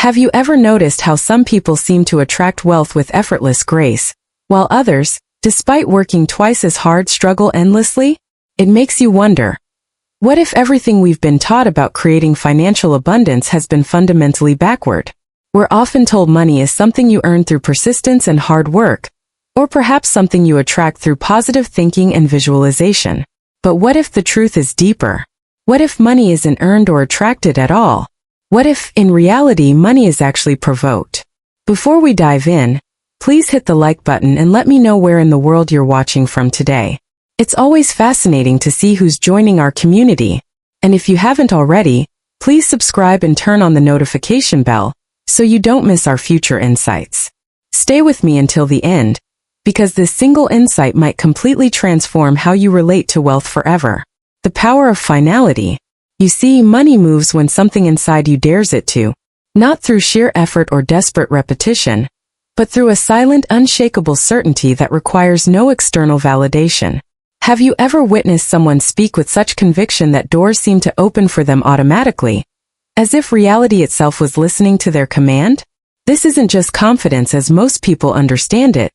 Have you ever noticed how some people seem to attract wealth with effortless grace, while others, despite working twice as hard, struggle endlessly? It makes you wonder, what if everything we've been taught about creating financial abundance has been fundamentally backward? We're often told money is something you earn through persistence and hard work, or perhaps something you attract through positive thinking and visualization. But what if the truth is deeper? What if money isn't earned or attracted at all? What if, in reality, money is actually provoked? Before we dive in, please hit the like button and let me know where in the world you're watching from today. It's always fascinating to see who's joining our community, and if you haven't already, please subscribe and turn on the notification bell so you don't miss our future insights. Stay with me until the end, because this single insight might completely transform how you relate to wealth forever. The power of finality. You see, money moves when something inside you dares it to, not through sheer effort or desperate repetition, but through a silent, unshakable certainty that requires no external validation. Have you ever witnessed someone speak with such conviction that doors seem to open for them automatically, as if reality itself was listening to their command? This isn't just confidence as most people understand it.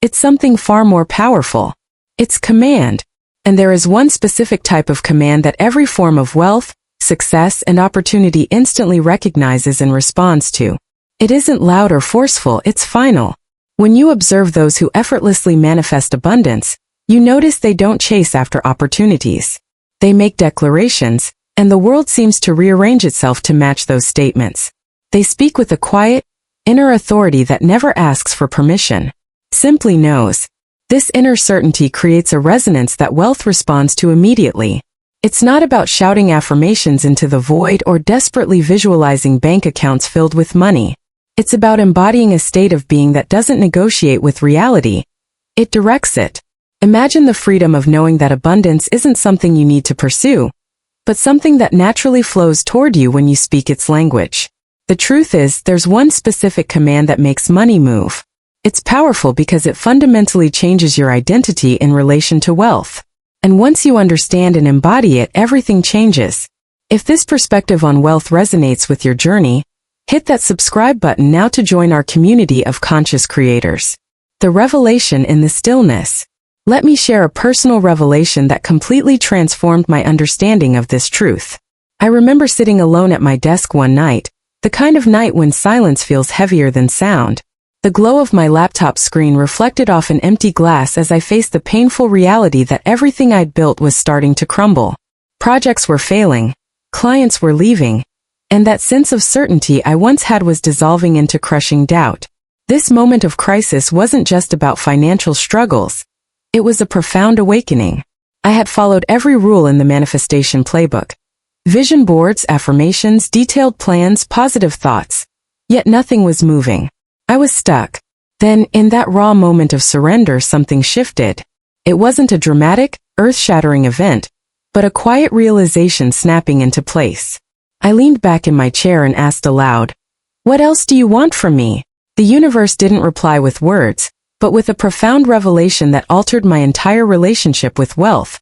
It's something far more powerful. It's command. And there is one specific type of command that every form of wealth, success, and opportunity instantly recognizes and responds to. It isn't loud or forceful, it's final. When you observe those who effortlessly manifest abundance, you notice they don't chase after opportunities. They make declarations, and the world seems to rearrange itself to match those statements. They speak with a quiet, inner authority that never asks for permission. Simply knows. This inner certainty creates a resonance that wealth responds to immediately. It's not about shouting affirmations into the void or desperately visualizing bank accounts filled with money. It's about embodying a state of being that doesn't negotiate with reality. It directs it. Imagine the freedom of knowing that abundance isn't something you need to pursue, but something that naturally flows toward you when you speak its language. The truth is, there's one specific command that makes money move. It's powerful because it fundamentally changes your identity in relation to wealth. And once you understand and embody it, everything changes. If this perspective on wealth resonates with your journey, hit that subscribe button now to join our community of conscious creators. The revelation in the stillness. Let me share a personal revelation that completely transformed my understanding of this truth. I remember sitting alone at my desk one night, the kind of night when silence feels heavier than sound. The glow of my laptop screen reflected off an empty glass as I faced the painful reality that everything I'd built was starting to crumble. Projects were failing, clients were leaving, and that sense of certainty I once had was dissolving into crushing doubt. This moment of crisis wasn't just about financial struggles. It was a profound awakening. I had followed every rule in the manifestation playbook. Vision boards, affirmations, detailed plans, positive thoughts. Yet nothing was moving. I was stuck. Then, in that raw moment of surrender, something shifted. It wasn't a dramatic, earth-shattering event, but a quiet realization snapping into place. I leaned back in my chair and asked aloud, "What else do you want from me?" The universe didn't reply with words, but with a profound revelation that altered my entire relationship with wealth.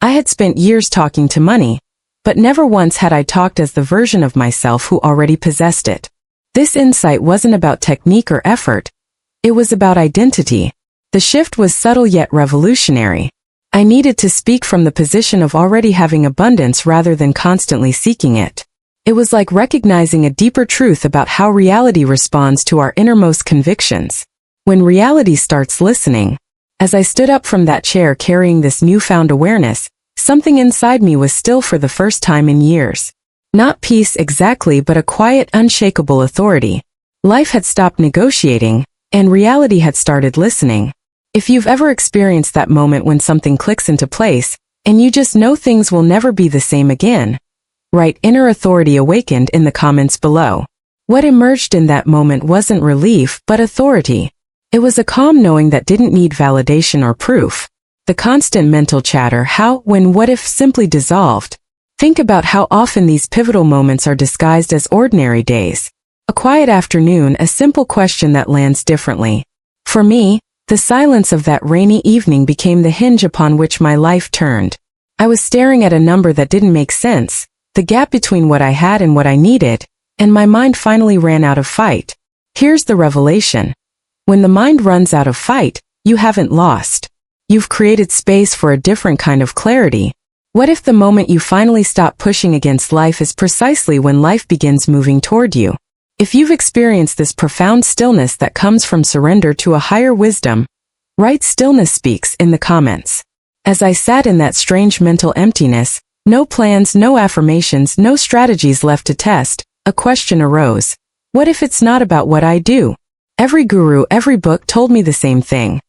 I had spent years talking to money, but never once had I talked as the version of myself who already possessed it. This insight wasn't about technique or effort. It was about identity. The shift was subtle yet revolutionary. I needed to speak from the position of already having abundance rather than constantly seeking it. It was like recognizing a deeper truth about how reality responds to our innermost convictions. When reality starts listening, as I stood up from that chair carrying this newfound awareness, something inside me was still for the first time in years. Not peace exactly, but a quiet, unshakable authority. Life had stopped negotiating, and reality had started listening. If you've ever experienced that moment when something clicks into place, and you just know things will never be the same again, write "inner authority awakened" in the comments below. What emerged in that moment wasn't relief, but authority. It was a calm knowing that didn't need validation or proof. The constant mental chatter, how, when, what if, simply dissolved. Think about how often these pivotal moments are disguised as ordinary days. A quiet afternoon, a simple question that lands differently. For me, the silence of that rainy evening became the hinge upon which my life turned. I was staring at a number that didn't make sense, the gap between what I had and what I needed, and my mind finally ran out of fight. Here's the revelation. When the mind runs out of fight, you haven't lost. You've created space for a different kind of clarity. What if the moment you finally stop pushing against life is precisely when life begins moving toward you? If you've experienced this profound stillness that comes from surrender to a higher wisdom, write "stillness speaks" in the comments. As I sat in that strange mental emptiness, no plans, no affirmations, no strategies left to test, a question arose. What if it's not about what I do? Every guru, every book told me the same thing.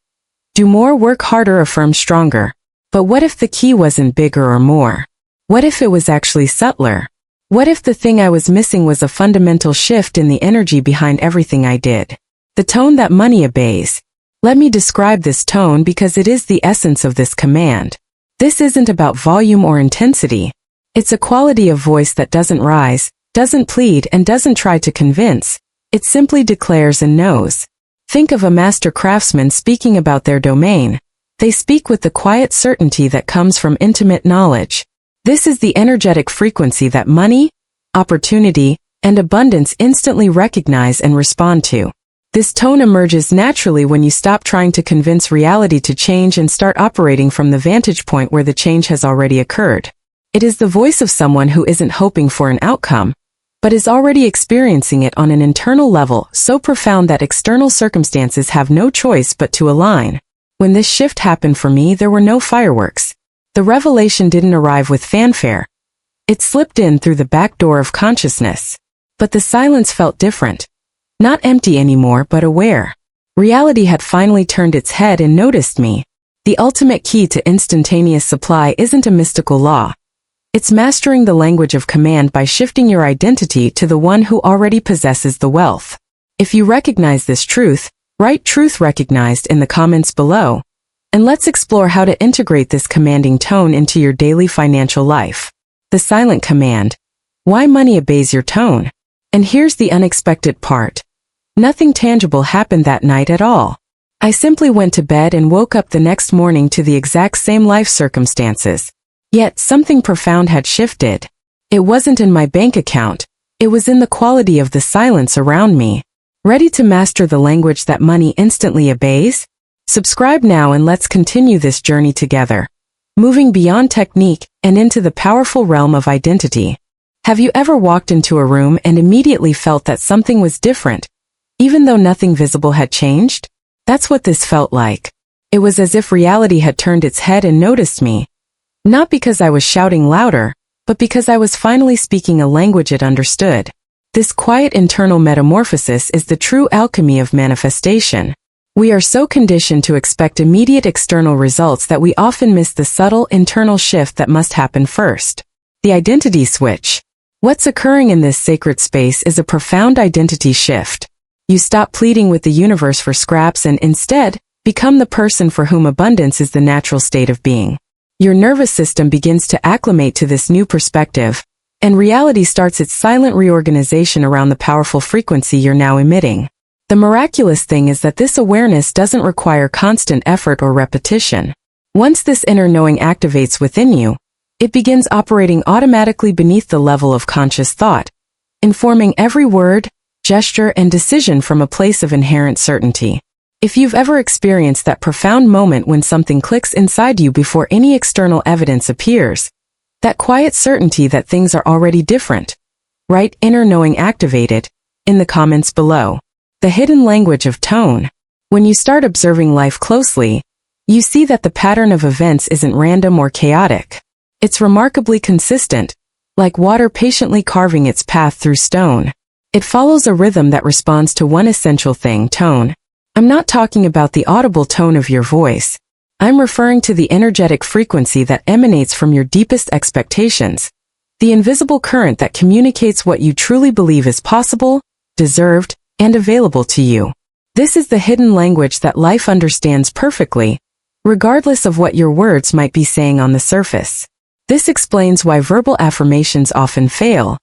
Do more, work harder, affirm stronger. But what if the key wasn't bigger or more? What if it was actually subtler? What if the thing I was missing was a fundamental shift in the energy behind everything I did? The tone that money obeys. Let me describe this tone because it is the essence of this command. This isn't about volume or intensity. It's a quality of voice that doesn't rise, doesn't plead, and doesn't try to convince. It simply declares and knows. Think of a master craftsman speaking about their domain. They speak with the quiet certainty that comes from intimate knowledge. This is the energetic frequency that money, opportunity, and abundance instantly recognize and respond to. This tone emerges naturally when you stop trying to convince reality to change and start operating from the vantage point where the change has already occurred. It is the voice of someone who isn't hoping for an outcome, but is already experiencing it on an internal level so profound that external circumstances have no choice but to align. When this shift happened for me, there were no fireworks. The revelation didn't arrive with fanfare. It slipped in through the back door of consciousness. But the silence felt different. Not empty anymore, but aware. Reality had finally turned its head and noticed me. The ultimate key to instantaneous supply isn't a mystical law. It's mastering the language of command by shifting your identity to the one who already possesses the wealth. If you recognize this truth, write "truth recognized" in the comments below. And let's explore how to integrate this commanding tone into your daily financial life. The silent command. Why money obeys your tone. And here's the unexpected part. Nothing tangible happened that night at all. I simply went to bed and woke up the next morning to the exact same life circumstances. Yet something profound had shifted. It wasn't in my bank account. It was in the quality of the silence around me. Ready to master the language that money instantly obeys? Subscribe now and let's continue this journey together. Moving beyond technique and into the powerful realm of identity. Have you ever walked into a room and immediately felt that something was different, even though nothing visible had changed? That's what this felt like. It was as if reality had turned its head and noticed me. Not because I was shouting louder, but because I was finally speaking a language it understood. This quiet internal metamorphosis is the true alchemy of manifestation. We are so conditioned to expect immediate external results that we often miss the subtle internal shift that must happen first. The identity switch. What's occurring in this sacred space is a profound identity shift. You stop pleading with the universe for scraps and instead, become the person for whom abundance is the natural state of being. Your nervous system begins to acclimate to this new perspective, and reality starts its silent reorganization around the powerful frequency you're now emitting. The miraculous thing is that this awareness doesn't require constant effort or repetition. Once this inner knowing activates within you, it begins operating automatically beneath the level of conscious thought, informing every word, gesture, and decision from a place of inherent certainty. If you've ever experienced that profound moment when something clicks inside you before any external evidence appears, that quiet certainty that things are already different, write "inner knowing activated" in the comments below. The hidden language of tone. When you start observing life closely, you see that the pattern of events isn't random or chaotic. It's remarkably consistent, like water patiently carving its path through stone. It follows a rhythm that responds to one essential thing: tone. I'm not talking about the audible tone of your voice. I'm referring to the energetic frequency that emanates from your deepest expectations. The invisible current that communicates what you truly believe is possible, deserved, and available to you. This is the hidden language that life understands perfectly, regardless of what your words might be saying on the surface. This explains why verbal affirmations often fail.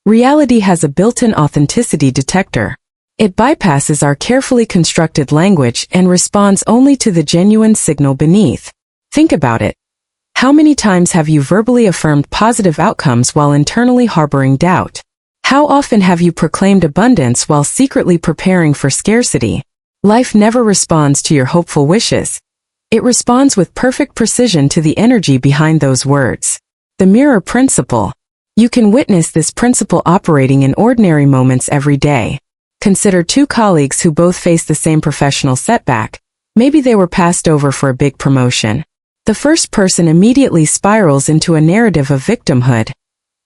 Reality has a built-in authenticity detector. It bypasses our carefully constructed language and responds only to the genuine signal beneath. Think about it. How many times have you verbally affirmed positive outcomes while internally harboring doubt? How often have you proclaimed abundance while secretly preparing for scarcity? Life never responds to your hopeful wishes. It responds with perfect precision to the energy behind those words. The mirror principle. You can witness this principle operating in ordinary moments every day. Consider two colleagues who both face the same professional setback. Maybe they were passed over for a big promotion. The first person immediately spirals into a narrative of victimhood.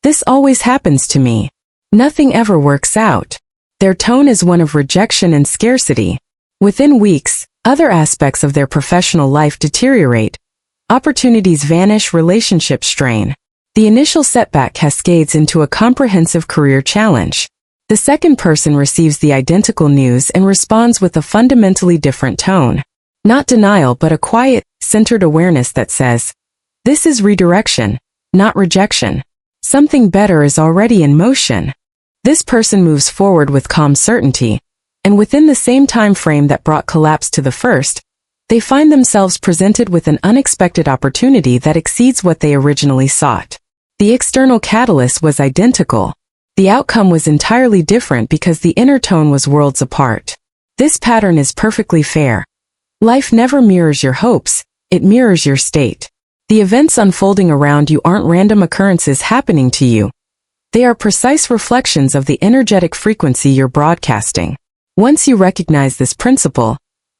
This always happens to me. Nothing ever works out. Their tone is one of rejection and scarcity. Within weeks, other aspects of their professional life deteriorate. Opportunities vanish, relationships strain. The initial setback cascades into a comprehensive career challenge. The second person receives the identical news and responds with a fundamentally different tone. Not denial, but a quiet, centered awareness that says, "This is redirection, not rejection. Something better is already in motion." This person moves forward with calm certainty, and within the same time frame that brought collapse to the first, they find themselves presented with an unexpected opportunity that exceeds what they originally sought. The external catalyst was identical. The outcome was entirely different because the inner tone was worlds apart. This pattern is perfectly fair. Life never mirrors your hopes, it mirrors your state. The events unfolding around you aren't random occurrences happening to you. They are precise reflections of the energetic frequency you're broadcasting. Once you recognize this principle,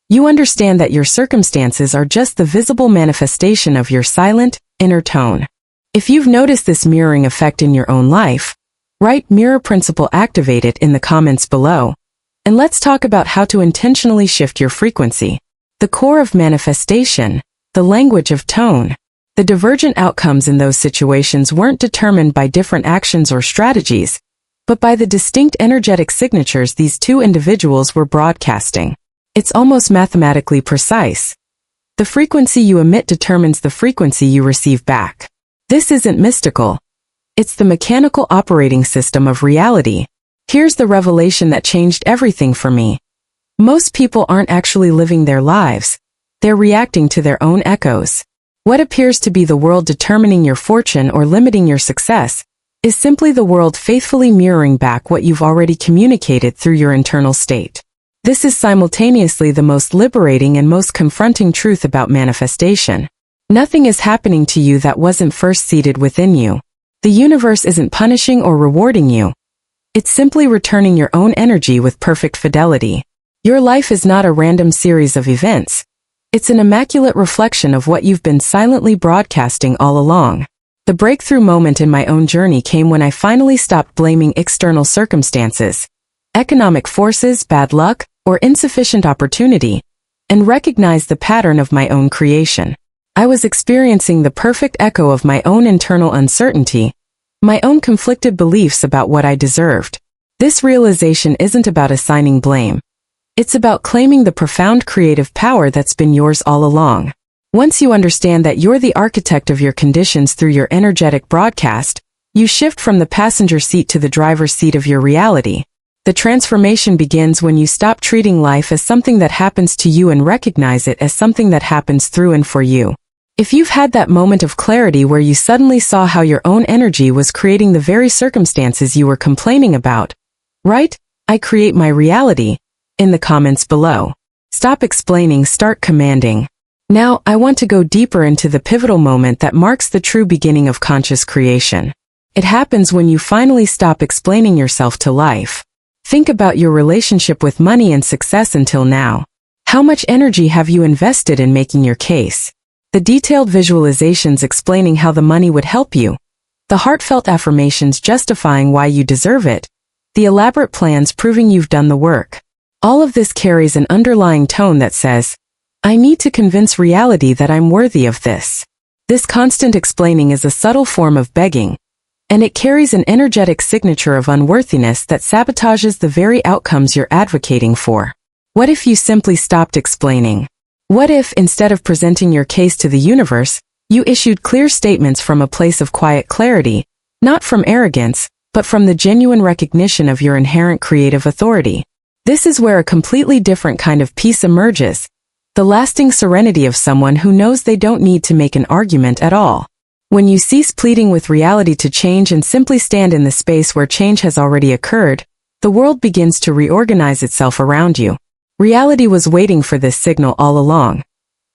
you understand that your circumstances are just the visible manifestation of your silent, inner tone. If you've noticed this mirroring effect in your own life, write "mirror principle activated" in the comments below. And let's talk about how to intentionally shift your frequency. The core of manifestation, the language of tone. The divergent outcomes in those situations weren't determined by different actions or strategies, but by the distinct energetic signatures these two individuals were broadcasting. It's almost mathematically precise. The frequency you emit determines the frequency you receive back. This isn't mystical. It's the mechanical operating system of reality. Here's the revelation that changed everything for me. Most people aren't actually living their lives. They're reacting to their own echoes. What appears to be the world determining your fortune or limiting your success is simply the world faithfully mirroring back what you've already communicated through your internal state. This is simultaneously the most liberating and most confronting truth about manifestation. Nothing is happening to you that wasn't first seeded within you. The universe isn't punishing or rewarding you. It's simply returning your own energy with perfect fidelity. Your life is not a random series of events. It's an immaculate reflection of what you've been silently broadcasting all along. The breakthrough moment in my own journey came when I finally stopped blaming external circumstances, economic forces, bad luck, or insufficient opportunity, and recognized the pattern of my own creation. I was experiencing the perfect echo of my own internal uncertainty, my own conflicted beliefs about what I deserved. This realization isn't about assigning blame. It's about claiming the profound creative power that's been yours all along. Once you understand that you're the architect of your conditions through your energetic broadcast, you shift from the passenger seat to the driver's seat of your reality. The transformation begins when you stop treating life as something that happens to you and recognize it as something that happens through and for you. If you've had that moment of clarity where you suddenly saw how your own energy was creating the very circumstances you were complaining about, write, "I create my reality," in the comments below. Stop explaining, start commanding. Now, I want to go deeper into the pivotal moment that marks the true beginning of conscious creation. It happens when you finally stop explaining yourself to life. Think about your relationship with money and success until now. How much energy have you invested in making your case? The detailed visualizations explaining how the money would help you. The heartfelt affirmations justifying why you deserve it. The elaborate plans proving you've done the work. All of this carries an underlying tone that says, "I need to convince reality that I'm worthy of this." This constant explaining is a subtle form of begging, and it carries an energetic signature of unworthiness that sabotages the very outcomes you're advocating for. What if you simply stopped explaining? What if, instead of presenting your case to the universe, you issued clear statements from a place of quiet clarity, not from arrogance, but from the genuine recognition of your inherent creative authority? This is where a completely different kind of peace emerges, the lasting serenity of someone who knows they don't need to make an argument at all. When you cease pleading with reality to change and simply stand in the space where change has already occurred, the world begins to reorganize itself around you. Reality was waiting for this signal all along.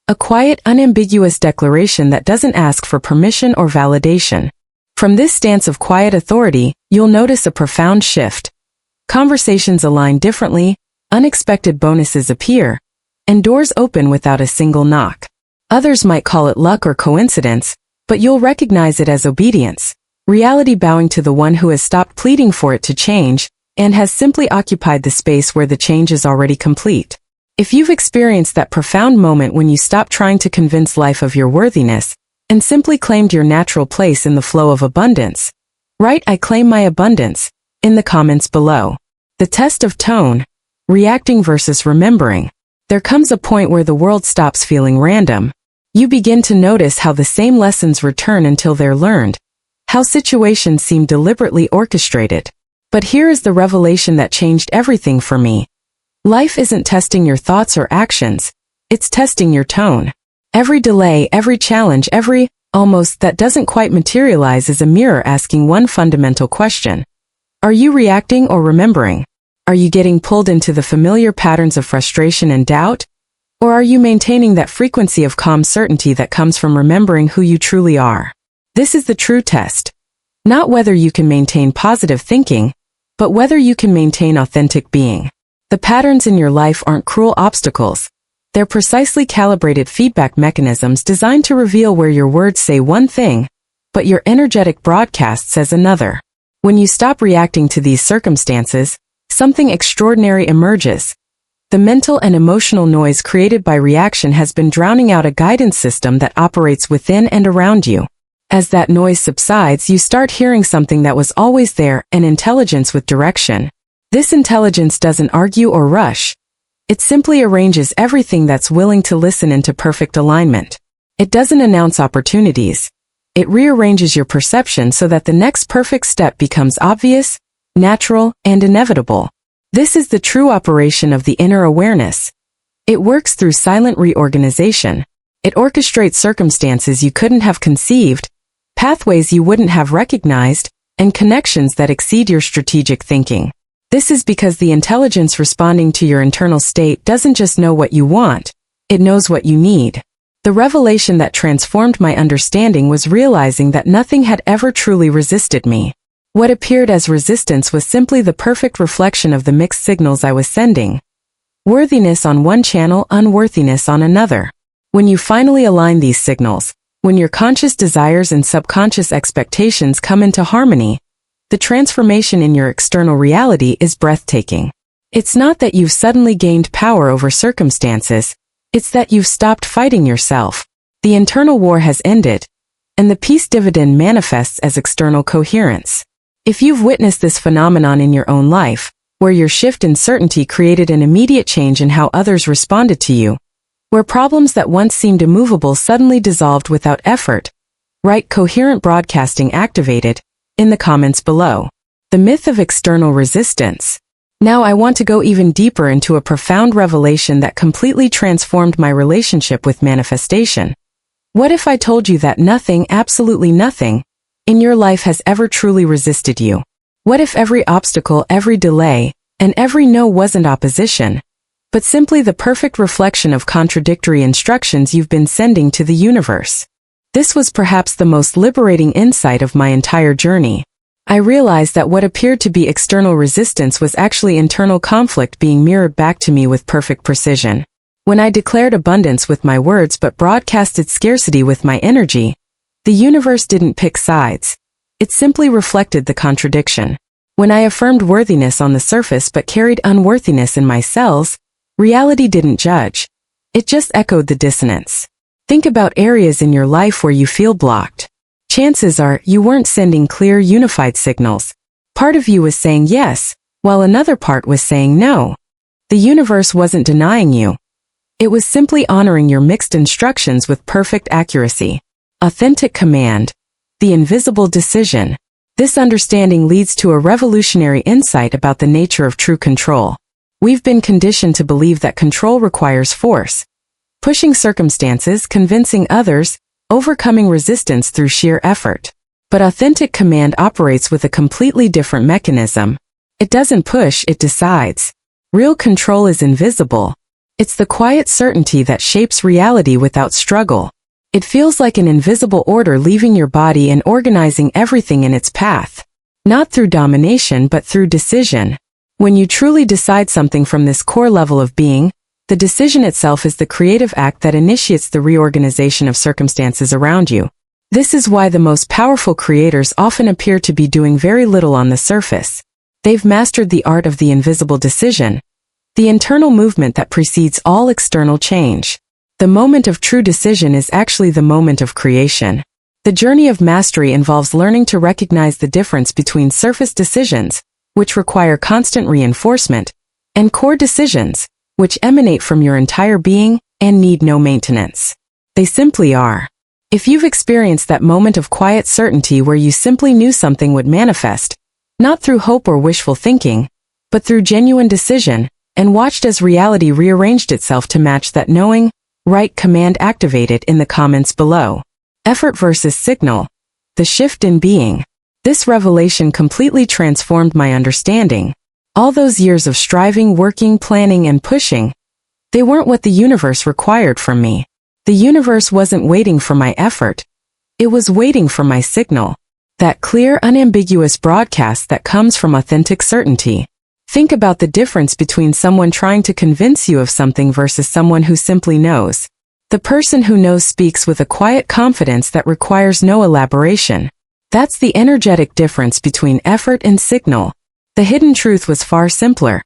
A quiet, unambiguous declaration that doesn't ask for permission or validation. From this stance of quiet authority, you'll notice a profound shift. Conversations align differently, unexpected bonuses appear, and doors open without a single knock. Others might call it luck or coincidence, but you'll recognize it as obedience, reality bowing to the one who has stopped pleading for it to change, and has simply occupied the space where the change is already complete. If you've experienced that profound moment when you stopped trying to convince life of your worthiness, and simply claimed your natural place in the flow of abundance, write "I claim my abundance" in the comments below. The test of tone, reacting versus remembering. There comes a point where the world stops feeling random. You begin to notice how the same lessons return until they're learned, how situations seem deliberately orchestrated. But here is the revelation that changed everything for me. Life isn't testing your thoughts or actions, it's testing your tone. Every delay, every challenge, every almost that doesn't quite materialize is a mirror asking one fundamental question. Are you reacting or remembering? Are you getting pulled into the familiar patterns of frustration and doubt? Or are you maintaining that frequency of calm certainty that comes from remembering who you truly are? This is the true test. Not whether you can maintain positive thinking, but whether you can maintain authentic being. The patterns in your life aren't cruel obstacles. They're precisely calibrated feedback mechanisms designed to reveal where your words say one thing, but your energetic broadcast says another. When you stop reacting to these circumstances, something extraordinary emerges. The mental and emotional noise created by reaction has been drowning out a guidance system that operates within and around you. As that noise subsides, you start hearing something that was always there, an intelligence with direction. This intelligence doesn't argue or rush. It simply arranges everything that's willing to listen into perfect alignment. It doesn't announce opportunities. It rearranges your perception so that the next perfect step becomes obvious, natural, and inevitable. This is the true operation of the inner awareness. It works through silent reorganization. It orchestrates circumstances you couldn't have conceived, pathways you wouldn't have recognized, and connections that exceed your strategic thinking. This is because the intelligence responding to your internal state doesn't just know what you want, it knows what you need. The revelation that transformed my understanding was realizing that nothing had ever truly resisted me. What appeared as resistance was simply the perfect reflection of the mixed signals I was sending. Worthiness on one channel, unworthiness on another. When you finally align these signals, when your conscious desires and subconscious expectations come into harmony, the transformation in your external reality is breathtaking. It's not that you've suddenly gained power over circumstances, it's that you've stopped fighting yourself. The internal war has ended, and the peace dividend manifests as external coherence. If you've witnessed this phenomenon in your own life, where your shift in certainty created an immediate change in how others responded to you, where problems that once seemed immovable suddenly dissolved without effort, write "coherent broadcasting activated" in the comments below. The myth of external resistance. Now I want to go even deeper into a profound revelation that completely transformed my relationship with manifestation. What if I told you that nothing, absolutely nothing, in your life has ever truly resisted you? What if every obstacle, every delay, and every no wasn't opposition, but simply the perfect reflection of contradictory instructions you've been sending to the universe? This was perhaps the most liberating insight of my entire journey. I realized that what appeared to be external resistance was actually internal conflict being mirrored back to me with perfect precision. When I declared abundance with my words but broadcasted scarcity with my energy, the universe didn't pick sides. It simply reflected the contradiction. When I affirmed worthiness on the surface but carried unworthiness in my cells, reality didn't judge. It just echoed the dissonance. Think about areas in your life where you feel blocked. Chances are you weren't sending clear, unified signals. Part of you was saying yes, while another part was saying no. The universe wasn't denying you. It was simply honoring your mixed instructions with perfect accuracy. Authentic command. The invisible decision. This understanding leads to a revolutionary insight about the nature of true control. We've been conditioned to believe that control requires force. Pushing circumstances, convincing others, overcoming resistance through sheer effort. But authentic command operates with a completely different mechanism. It doesn't push, it decides. Real control is invisible. It's the quiet certainty that shapes reality without struggle. It feels like an invisible order leaving your body and organizing everything in its path. Not through domination but through decision. When you truly decide something from this core level of being, the decision itself is the creative act that initiates the reorganization of circumstances around you. This is why the most powerful creators often appear to be doing very little on the surface. They've mastered the art of the invisible decision, the internal movement that precedes all external change. The moment of true decision is actually the moment of creation. The journey of mastery involves learning to recognize the difference between surface decisions, which require constant reinforcement, and core decisions, which emanate from your entire being and need no maintenance. They simply are. If you've experienced that moment of quiet certainty where you simply knew something would manifest, not through hope or wishful thinking, but through genuine decision, and watched as reality rearranged itself to match that knowing, write command activated in the comments below. Effort versus signal. The shift in being. This revelation completely transformed my understanding. All those years of striving, working, planning, and pushing, they weren't what the universe required from me. The universe wasn't waiting for my effort. It was waiting for my signal. That clear, unambiguous broadcast that comes from authentic certainty. Think about the difference between someone trying to convince you of something versus someone who simply knows. The person who knows speaks with a quiet confidence that requires no elaboration. That's the energetic difference between effort and signal. The hidden truth was far simpler.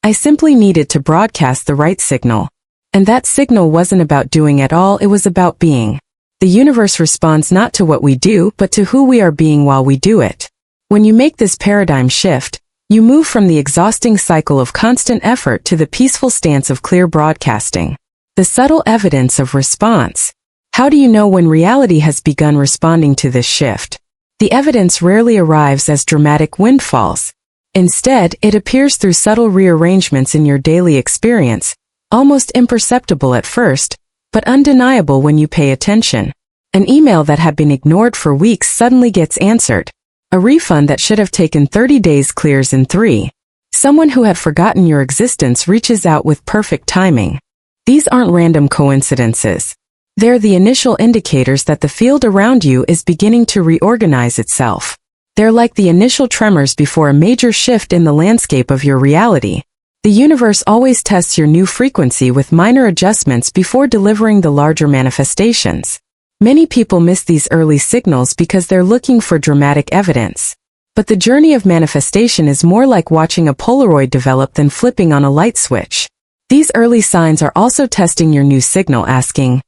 I simply needed to broadcast the right signal. And that signal wasn't about doing at all, it was about being. The universe responds not to what we do, but to who we are being while we do it. When you make this paradigm shift, you move from the exhausting cycle of constant effort to the peaceful stance of clear broadcasting. The subtle evidence of response. How do you know when reality has begun responding to this shift? The evidence rarely arrives as dramatic windfalls. Instead, it appears through subtle rearrangements in your daily experience, almost imperceptible at first, but undeniable when you pay attention. An email that had been ignored for weeks suddenly gets answered. A refund that should have taken 30 days clears in 3. Someone who had forgotten your existence reaches out with perfect timing. These aren't random coincidences. They're the initial indicators that the field around you is beginning to reorganize itself. They're like the initial tremors before a major shift in the landscape of your reality. The universe always tests your new frequency with minor adjustments before delivering the larger manifestations. Many people miss these early signals because they're looking for dramatic evidence. But the journey of manifestation is more like watching a Polaroid develop than flipping on a light switch. These early signs are also testing your new signal, asking,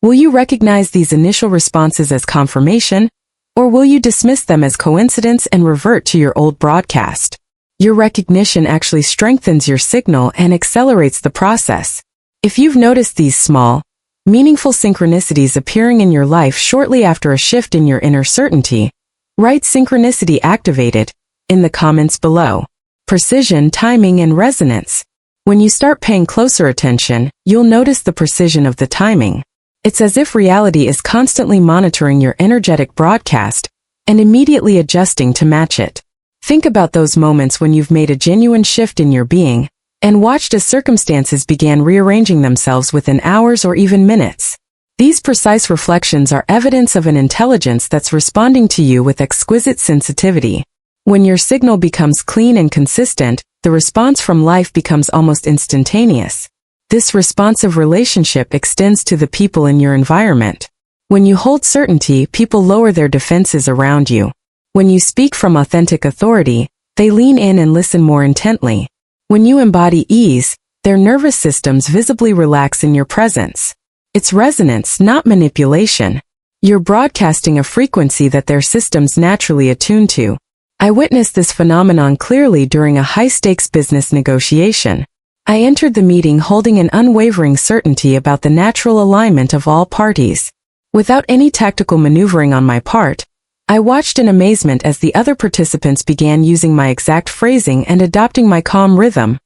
will you recognize these initial responses as confirmation, or will you dismiss them as coincidence and revert to your old broadcast? Your recognition actually strengthens your signal and accelerates the process. If you've noticed these small, meaningful synchronicities appearing in your life shortly after a shift in your inner certainty, write synchronicity activated in the comments below. Precision, timing, and resonance. When you start paying closer attention, you'll notice the precision of the timing. It's as if reality is constantly monitoring your energetic broadcast and immediately adjusting to match it. Think about those moments when you've made a genuine shift in your being and watched as circumstances began rearranging themselves within hours or even minutes. These precise reflections are evidence of an intelligence that's responding to you with exquisite sensitivity. When your signal becomes clean and consistent, the response from life becomes almost instantaneous. This responsive relationship extends to the people in your environment. When you hold certainty, people lower their defenses around you. When you speak from authentic authority, they lean in and listen more intently. When you embody ease, their nervous systems visibly relax in your presence. It's resonance, not manipulation. You're broadcasting a frequency that their systems naturally attune to. I witnessed this phenomenon clearly during a high-stakes business negotiation. I entered the meeting holding an unwavering certainty about the natural alignment of all parties. Without any tactical maneuvering on my part, I watched in amazement as the other participants began using my exact phrasing and adopting my calm rhythm,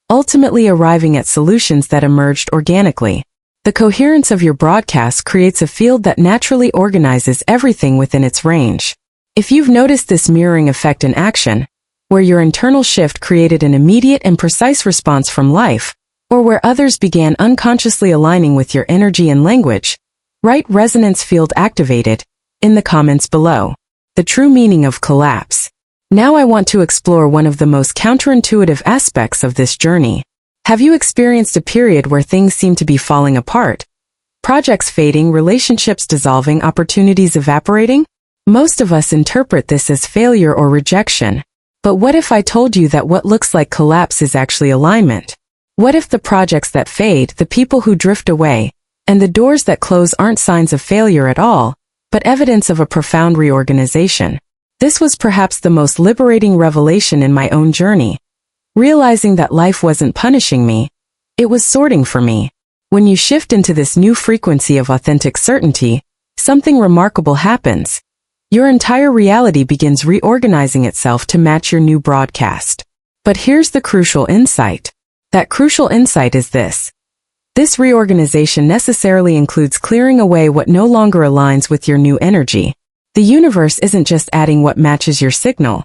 ultimately arriving at solutions that emerged organically. The coherence of your broadcast creates a field that naturally organizes everything within its range. If you've noticed this mirroring effect in action, where your internal shift created an immediate and precise response from life, or where others began unconsciously aligning with your energy and language, write resonance field activated in the comments below. The true meaning of collapse. Now I want to explore one of the most counterintuitive aspects of this journey. Have you experienced a period where things seem to be falling apart? Projects fading, relationships dissolving, opportunities evaporating? Most of us interpret this as failure or rejection. But what if I told you that what looks like collapse is actually alignment? What if the projects that fade, the people who drift away, and the doors that close aren't signs of failure at all, but evidence of a profound reorganization? This was perhaps the most liberating revelation in my own journey. Realizing that life wasn't punishing me, it was sorting for me. When you shift into this new frequency of authentic certainty, something remarkable happens. Your entire reality begins reorganizing itself to match your new broadcast. But here's the crucial insight. That crucial insight is this. This reorganization necessarily includes clearing away what no longer aligns with your new energy. The universe isn't just adding what matches your signal.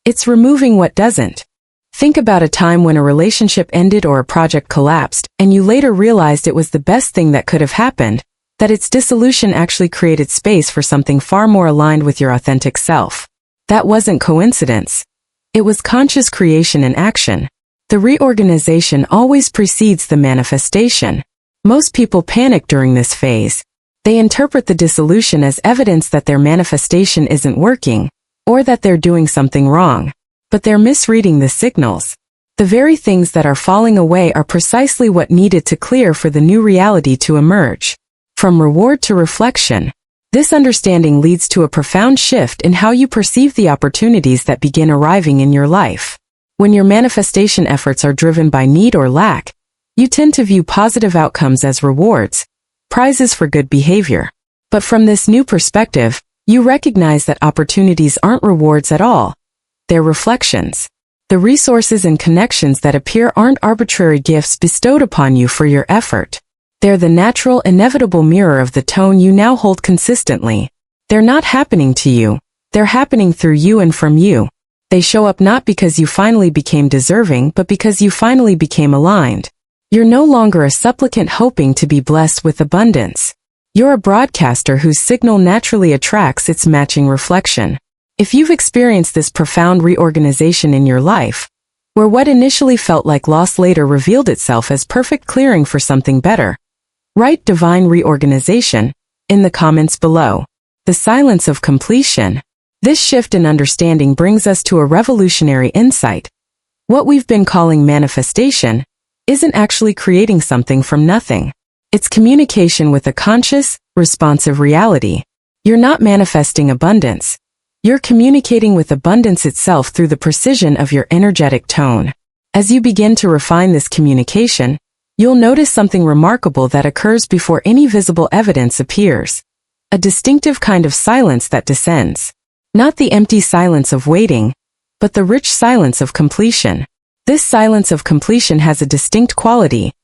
It's removing what doesn't. Think about a time when a relationship ended or a project collapsed, and you later realized it was the best thing that could have happened, that its dissolution actually created space for something far more aligned with your authentic self. That wasn't coincidence. It was conscious creation in action. The reorganization always precedes the manifestation. Most people panic during this phase. They interpret the dissolution as evidence that their manifestation isn't working, or that they're doing something wrong. But they're misreading the signals. The very things that are falling away are precisely what needed to clear for the new reality to emerge. From reward to reflection. This understanding leads to a profound shift in how you perceive the opportunities that begin arriving in your life. When your manifestation efforts are driven by need or lack, you tend to view positive outcomes as rewards, prizes for good behavior. But from this new perspective, you recognize that opportunities aren't rewards at all. They're reflections. The resources and connections that appear aren't arbitrary gifts bestowed upon you for your effort. They're the natural, inevitable mirror of the tone you now hold consistently. They're not happening to you. They're happening through you and from you. They show up not because you finally became deserving, but because you finally became aligned. You're no longer a supplicant hoping to be blessed with abundance. You're a broadcaster whose signal naturally attracts its matching reflection. If you've experienced this profound reorganization in your life, where what initially felt like loss later revealed itself as perfect clearing for something better, write divine reorganization in the comments below. The silence of completion. This shift in understanding brings us to a revolutionary insight. What we've been calling manifestation isn't actually creating something from nothing. It's communication with a conscious, responsive reality. You're not manifesting abundance. You're communicating with abundance itself through the precision of your energetic tone. As you begin to refine this communication, you'll notice something remarkable that occurs before any visible evidence appears. A distinctive kind of silence that descends. Not the empty silence of waiting, but the rich silence of completion. This silence of completion has a distinct quality.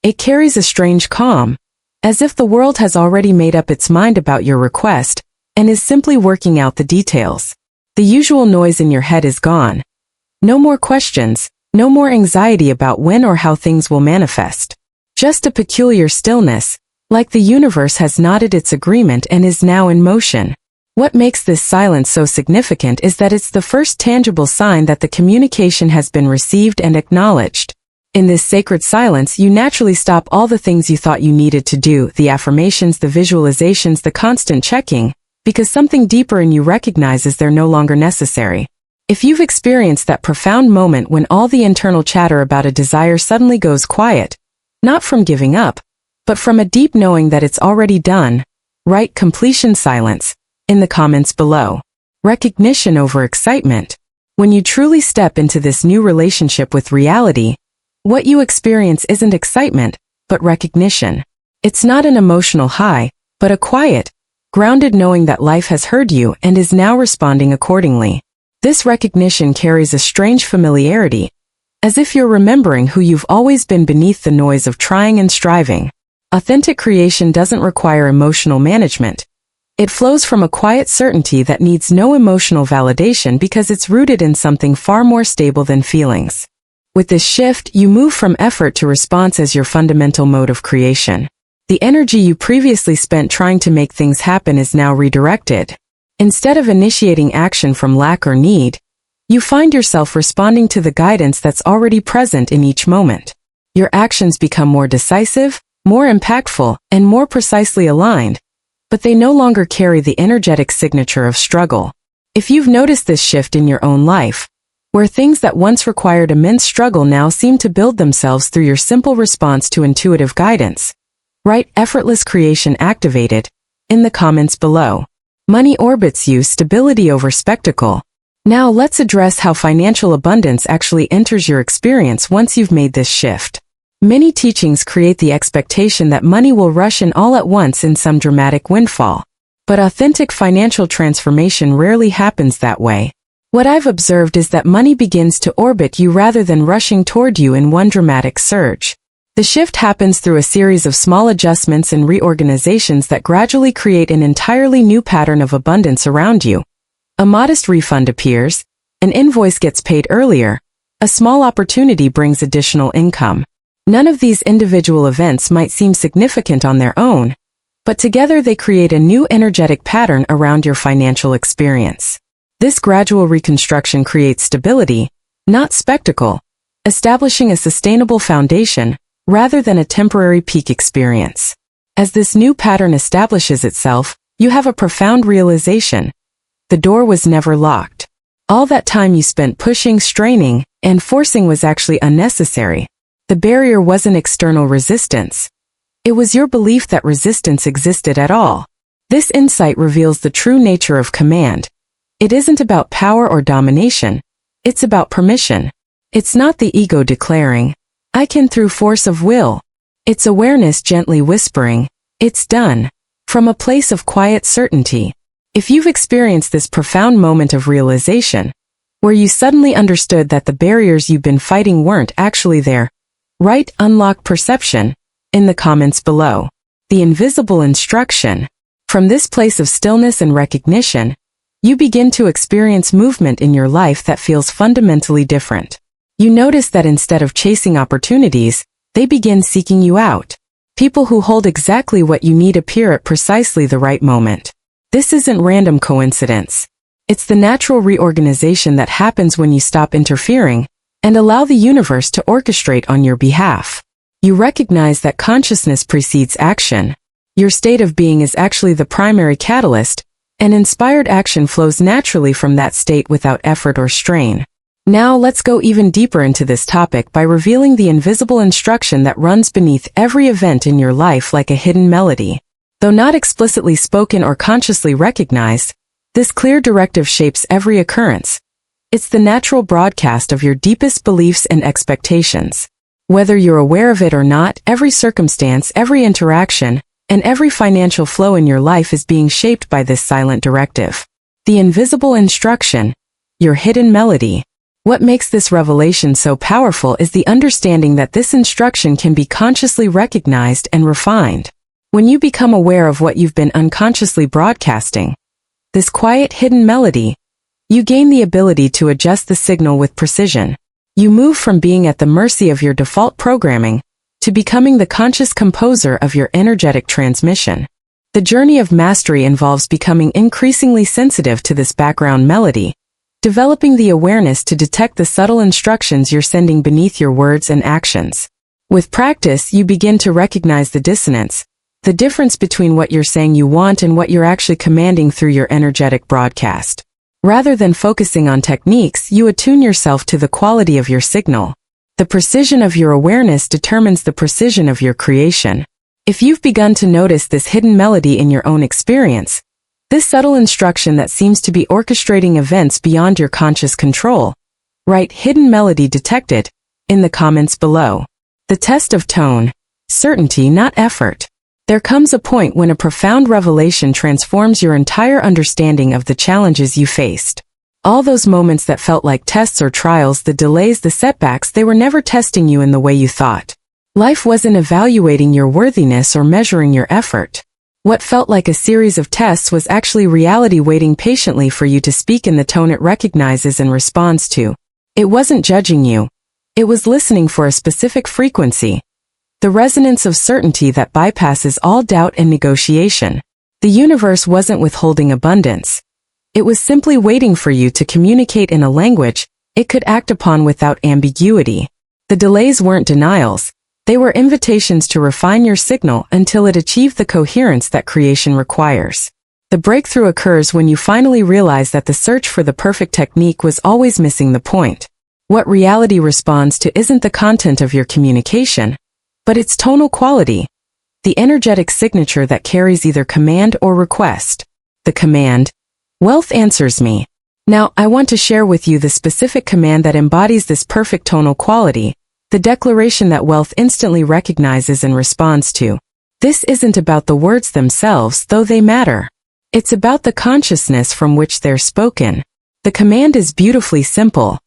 It carries a strange calm, as if the world has already made up its mind about your request, and is simply working out the details. The usual noise in your head is gone. No more questions, no more anxiety about when or how things will manifest. Just a peculiar stillness, like the universe has nodded its agreement and is now in motion. What makes this silence so significant is that it's the first tangible sign that the communication has been received and acknowledged. In this sacred silence, you naturally stop all the things you thought you needed to do, the affirmations, the visualizations, the constant checking, because something deeper in you recognizes they're no longer necessary. If you've experienced that profound moment when all the internal chatter about a desire suddenly goes quiet, not from giving up, but from a deep knowing that it's already done, write completion silence in the comments below. Recognition over excitement. When you truly step into this new relationship with reality, what you experience isn't excitement, but recognition. It's not an emotional high, but a quiet, grounded knowing that life has heard you and is now responding accordingly. This recognition carries a strange familiarity, as if you're remembering who you've always been beneath the noise of trying and striving. Authentic creation doesn't require emotional management. It flows from a quiet certainty that needs no emotional validation because it's rooted in something far more stable than feelings. With this shift, you move from effort to response as your fundamental mode of creation. The energy you previously spent trying to make things happen is now redirected. Instead of initiating action from lack or need, you find yourself responding to the guidance that's already present in each moment. Your actions become more decisive, more impactful, and more precisely aligned, but they no longer carry the energetic signature of struggle. If you've noticed this shift in your own life, where things that once required immense struggle now seem to build themselves through your simple response to intuitive guidance, write "effortless creation activated" in the comments below. Money orbits you, stability over spectacle. Now let's address how financial abundance actually enters your experience once you've made this shift. Many teachings create the expectation that money will rush in all at once in some dramatic windfall. But authentic financial transformation rarely happens that way. What I've observed is that money begins to orbit you rather than rushing toward you in one dramatic surge. The shift happens through a series of small adjustments and reorganizations that gradually create an entirely new pattern of abundance around you. A modest refund appears, an invoice gets paid earlier, a small opportunity brings additional income. None of these individual events might seem significant on their own, but together they create a new energetic pattern around your financial experience. This gradual reconstruction creates stability, not spectacle, establishing a sustainable foundation rather than a temporary peak experience. As this new pattern establishes itself, you have a profound realization. The door was never locked. All that time you spent pushing, straining, and forcing was actually unnecessary. The barrier wasn't external resistance. It was your belief that resistance existed at all. This insight reveals the true nature of command. It isn't about power or domination. It's about permission. It's not the ego declaring, "I can," through force of will. It's awareness gently whispering, "It's done," from a place of quiet certainty. If you've experienced this profound moment of realization, where you suddenly understood that the barriers you've been fighting weren't actually there, write "unlock perception" in the comments below. The invisible instruction. From this place of stillness and recognition, you begin to experience movement in your life that feels fundamentally different. You notice that instead of chasing opportunities, they begin seeking you out. People who hold exactly what you need appear at precisely the right moment. This isn't random coincidence. It's the natural reorganization that happens when you stop interfering and allow the universe to orchestrate on your behalf. You recognize that consciousness precedes action. Your state of being is actually the primary catalyst, and inspired action flows naturally from that state without effort or strain. Now let's go even deeper into this topic by revealing the invisible instruction that runs beneath every event in your life like a hidden melody. Though not explicitly spoken or consciously recognized, this clear directive shapes every occurrence. It's the natural broadcast of your deepest beliefs and expectations. Whether you're aware of it or not, every circumstance, every interaction, and every financial flow in your life is being shaped by this silent directive. The invisible instruction, your hidden melody. What makes this revelation so powerful is the understanding that this instruction can be consciously recognized and refined. When you become aware of what you've been unconsciously broadcasting, this quiet hidden melody, you gain the ability to adjust the signal with precision. You move from being at the mercy of your default programming to becoming the conscious composer of your energetic transmission. The journey of mastery involves becoming increasingly sensitive to this background melody, developing the awareness to detect the subtle instructions you're sending beneath your words and actions. With practice, you begin to recognize the dissonance, the difference between what you're saying you want and what you're actually commanding through your energetic broadcast. Rather than focusing on techniques, you attune yourself to the quality of your signal. The precision of your awareness determines the precision of your creation. If you've begun to notice this hidden melody in your own experience, this subtle instruction that seems to be orchestrating events beyond your conscious control, write "hidden melody detected" in the comments below. The test of tone. Certainty, not effort. There comes a point when a profound revelation transforms your entire understanding of the challenges you faced. All those moments that felt like tests or trials, the delays, the setbacks, they were never testing you in the way you thought. Life wasn't evaluating your worthiness or measuring your effort. What felt like a series of tests was actually reality waiting patiently for you to speak in the tone it recognizes and responds to. It wasn't judging you. It was listening for a specific frequency. The resonance of certainty that bypasses all doubt and negotiation. The universe wasn't withholding abundance. It was simply waiting for you to communicate in a language it could act upon without ambiguity. The delays weren't denials. They were invitations to refine your signal until it achieved the coherence that creation requires. The breakthrough occurs when you finally realize that the search for the perfect technique was always missing the point. What reality responds to isn't the content of your communication, but its tonal quality, the energetic signature that carries either command or request. The command, "Wealth answers me." Now, I want to share with you the specific command that embodies this perfect tonal quality, the declaration that wealth instantly recognizes and responds to. This isn't about the words themselves, though they matter. It's about the consciousness from which they're spoken. The command is beautifully simple.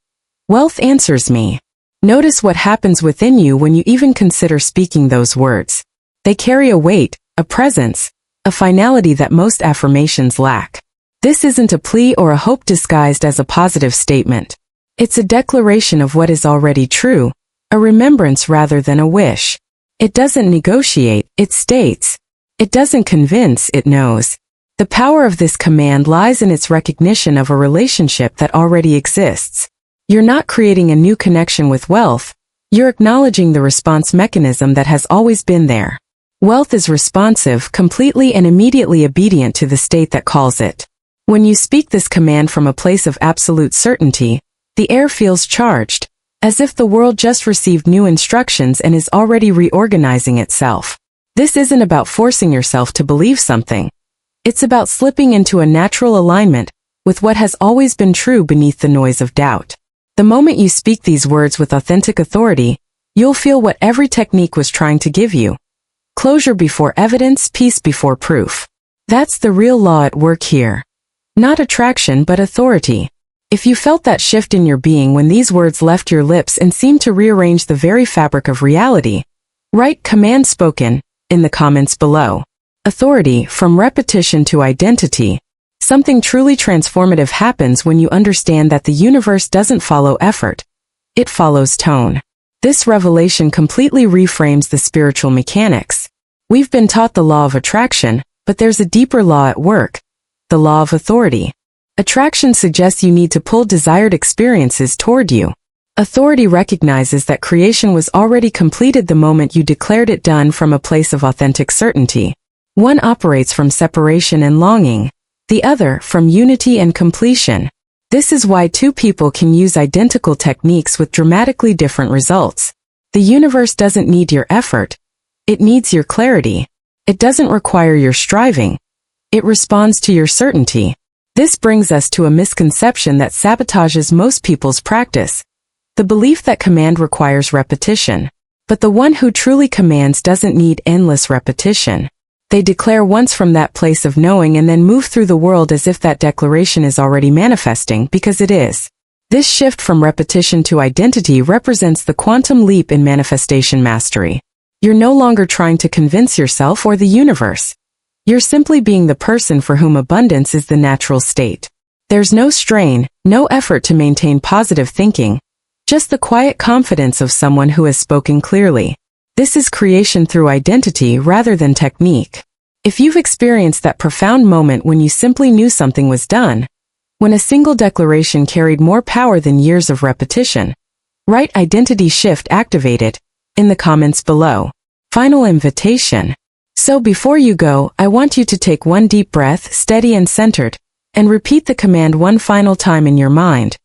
Wealth answers me. Notice what happens within you when you even consider speaking those words. They carry a weight, a presence, a finality that most affirmations lack. This isn't a plea or a hope disguised as a positive statement. It's a declaration of what is already true, a remembrance rather than a wish. It doesn't negotiate, it states. It doesn't convince, it knows. The power of this command lies in its recognition of a relationship that already exists. You're not creating a new connection with wealth, you're acknowledging the response mechanism that has always been there. Wealth is responsive, completely and immediately obedient to the state that calls it. When you speak this command from a place of absolute certainty, the air feels charged, as if the world just received new instructions and is already reorganizing itself. This isn't about forcing yourself to believe something. It's about slipping into a natural alignment with what has always been true beneath the noise of doubt. The moment you speak these words with authentic authority, you'll feel what every technique was trying to give you. Closure before evidence, peace before proof. That's the real law at work here. Not attraction but authority. If you felt that shift in your being when these words left your lips and seemed to rearrange the very fabric of reality, write "command spoken" in the comments below. Authority, from repetition to identity. Something truly transformative happens when you understand that the universe doesn't follow effort. It follows tone. This revelation completely reframes the spiritual mechanics. We've been taught the law of attraction, but there's a deeper law at work, the law of authority. Attraction suggests you need to pull desired experiences toward you. Authority recognizes that creation was already completed the moment you declared it done from a place of authentic certainty. One operates from separation and longing, the other from unity and completion. This is why two people can use identical techniques with dramatically different results. The universe doesn't need your effort. It needs your clarity. It doesn't require your striving. It responds to your certainty. This brings us to a misconception that sabotages most people's practice. The belief that command requires repetition. But the one who truly commands doesn't need endless repetition. They declare once from that place of knowing and then move through the world as if that declaration is already manifesting, because it is. This shift from repetition to identity represents the quantum leap in manifestation mastery. You're no longer trying to convince yourself or the universe. You're simply being the person for whom abundance is the natural state. There's no strain, no effort to maintain positive thinking, just the quiet confidence of someone who has spoken clearly. This is creation through identity rather than technique. If you've experienced that profound moment when you simply knew something was done, when a single declaration carried more power than years of repetition, write "identity shift activated" in the comments below. Final invitation. So before you go, I want you to take one deep breath, steady and centered, and repeat the command one final time in your mind.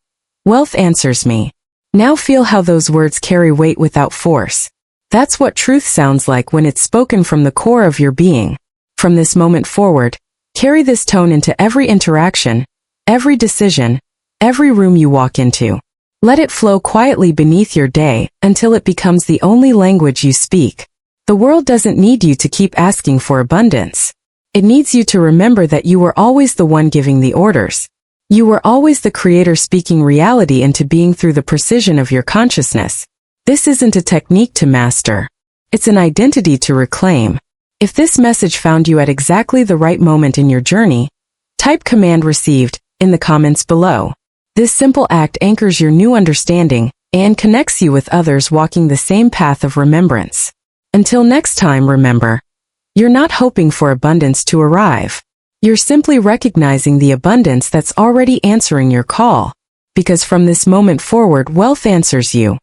Wealth answers me. Now feel how those words carry weight without force. That's what truth sounds like when it's spoken from the core of your being. From this moment forward, carry this tone into every interaction, every decision, every room you walk into. Let it flow quietly beneath your day until it becomes the only language you speak. The world doesn't need you to keep asking for abundance. It needs you to remember that you were always the one giving the orders. You were always the creator speaking reality into being through the precision of your consciousness. This isn't a technique to master. It's an identity to reclaim. If this message found you at exactly the right moment in your journey, type command received in the comments below. This simple act anchors your new understanding and connects you with others walking the same path of remembrance. Until next time, remember, you're not hoping for abundance to arrive. You're simply recognizing the abundance that's already answering your call. Because from this moment forward, wealth answers you.